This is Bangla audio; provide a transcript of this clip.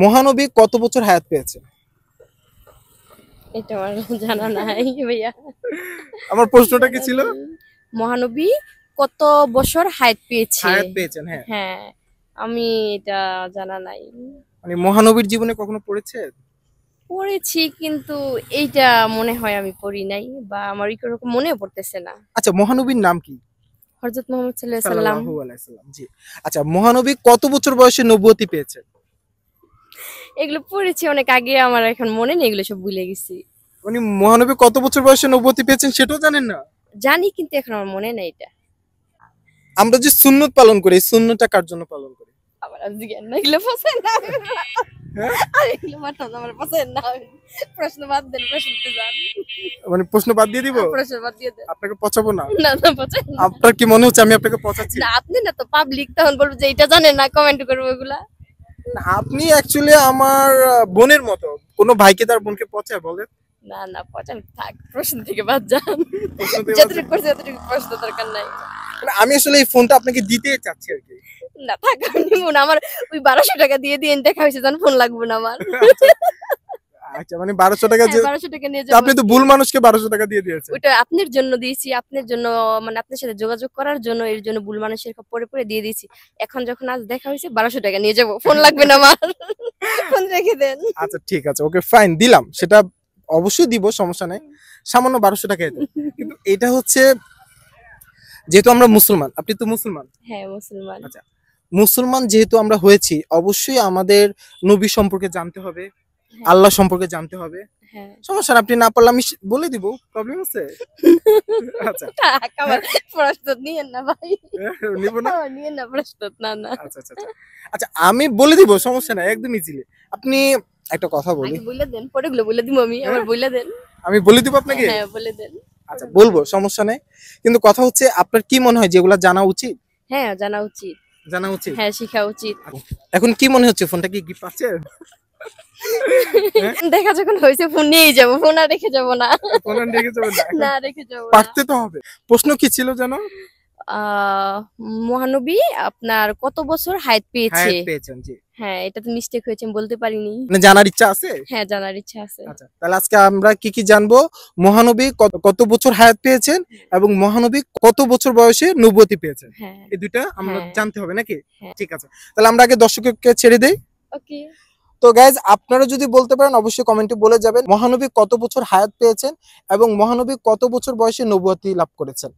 মহানবী কত বছর হায়াত পেয়েছে? এটা আমার জানা নাই ভাইয়া। আমার প্রশ্নটা কি ছিল? মহানবী কত বছর হায়াত পেয়েছে? হায়াত পেয়েছেন, হ্যাঁ। হ্যাঁ, আমি এটা জানা নাই। মানে মহানবীর জীবনে কখনো পড়েছে? পড়েছি কিন্তু এইটা মনে হয় আমি পড়ি নাই বা আমার এরকম মনেও পড়তেছে না। আচ্ছা, মহানবীর নাম কি? হযরত মুহাম্মদ সাল্লাল্লাহু আলাইহি সাল্লাম। সাল্লাল্লাহু আলাইহি সাল্লাম, জি। আচ্ছা, মহানবী কত বছর বয়সে নবুয়তি পেয়েছে? এগুলো পড়েছি অনেক আগে, আমার এখন মনে নেই, এগুলো সব ভুলে গেছি। মানে মহানবী কত বছর বয়সে নবুয়তি পেয়েছেন সেটাও জানেন না? জানি কিন্তু এখন আমার মনে নেই এটা। আমরা যে সুন্নত পালন করি, এই সুন্নতটা কার জন্য পালন করি? আবার আজ জ্ঞান না, এগুলো পছন্দ না। হ্যাঁ? আর এগুলো মাথা আমার পছন্দ না। প্রশ্ন বাদ দেন, প্রশ্নতে যান। মানে প্রশ্ন বাদ দিয়ে দিব? প্রশ্ন বাদ দিয়ে দেন। আপনাকে পচাবো না? না না, পছন্দ না। আপনার কি মনে হচ্ছে আমি আপনাকে পচাচ্ছি? না, আপনি না তো পাবলিক, তখন বলবো যে এটা জানেন না, কমেন্ট করবো এগুলা। না, আপনি অ্যাকচুয়ালি আমার বোনের মতো। কোনো ভাইকে তার বোনকে পচায় বলে? না না, পছান থাক, প্রশ্ন থেকে বাদ যান। প্রশ্ন থেকে বাদ যতটুকু যান। করছে ততটুকু প্রশ্ন দরকার নাই। মানে আমি আসলে এই ফোনটা আপনাকে দিতে চাচ্ছি আর কি। না থাক, আমি নিবো না। আমার ওই 1200 টাকা দিয়ে দিয়ে দেখা হয়েছে, তখন ফোন লাগবে না আমার। আচ্ছা, মানে 1200 টাকা যে, হ্যাঁ, 1200 টাকা নিয়ে তো যাবো। আপনি তো ভুল মানুষকে 1200 টাকা দিয়ে দিয়েছেন। ওইটা আপনার জন্য দিয়েছি, আপনার জন্য, মানে আপনার সাথে যোগাযোগ করার জন্য, এর জন্য ভুল মানুষের পরে পরে দিয়ে দিয়েছি। এখন যখন আজ দেখা হয়েছে, 1200 টাকা নিয়ে যাবো, ফোন লাগবে না আমার। ফোন রেখে দেন। আচ্ছা ঠিক আছে, ওকে ফাইন, দিলাম। সেটা অবশ্যই দিব, সমস্যা নাই। সামান্য 1200 টাকাই দেন। কিন্তু এটা হচ্ছে, যেহেতু আমরা মুসলমান, আপনি তো মুসলমান। হ্যাঁ, মুসলমান। আচ্ছা, মুসলমান যেহেতু আমরা হয়েছি, অবশ্যই আমাদের নবী সম্পর্কে জানতে হবে, হ্যাঁ, আল্লাহ সম্পর্কে জানতে হবে। হ্যাঁ। সমস্যা না, আপনি না পারলে আমি বলে দিব, প্রবলেম আছে? আচ্ছা, থাক, আমার প্রশ্ন নিয়েন না ভাই। নিব না? আমার নিয়েন না প্রশ্ন, না না। আচ্ছা আচ্ছা আচ্ছা। আচ্ছা, আমি বলে দিব, সমস্যা নাই, একদম ইজিলি। আপনি একটা কথা বলি, আগে বলে দেন, পরে গুলো বলে দিব আমি, আবার বলে দেন। আমি বলে দিব আপনাকে। হ্যাঁ, বলে দেন। আচ্ছা, বলবো, সমস্যা নাই। কিন্তু কথা হচ্ছে, আপনার কি মনে হয় যেগুলা জানা উচিত? হ্যাঁ, জানা উচিত। জানা উচিত। হ্যাঁ, শিখা উচিত। এখন কি মনে হচ্ছে, ফোনটা কি গিফট পাচ্ছেন? হ্যাঁ? দেখা যখন হয়েছে ফোন নিয়েই যাবো, ফোন আর রেখে যাবো না। ফোন আর রেখে যাবেন না? এখন না, রেখে যাবো না। পারতে তো হবে। প্রশ্ন কি ছিল জানো? আহ মহানবী আপনার কত বছর হায়াত পেয়েছে? হায়াত পেয়েছেন, জি। হ্যাঁ, এটা তো মিস্টেক হয়েছে, আমি বলতে পারিনি। মানে জানার ইচ্ছা আছে? হ্যাঁ, জানার ইচ্ছা আছে। আচ্ছা, তাহলে আজকে আমরা কি কি জানবো? মহানবী কত বছর হায়াত পেয়েছেন এবং মহানবী কত বছর বয়সে নবুয়তি পেয়েছেন, হ্যাঁ, এই দুইটা আমরা হ্যাঁ, জানতে হবে নাকি? হ্যাঁ। ঠিক আছে, তাহলে আমরা আগে দর্শককে ছেড়ে দেই। ওকে। তো গাইজ, আপনারা যদি বলতে পারেন অবশ্যই কমেন্টে বলে যাবেন মহানবী কত বছর হায়াত পেয়েছেন এবং মহানবী কত বছর বয়সে নবুয়তি লাভ করেছেন।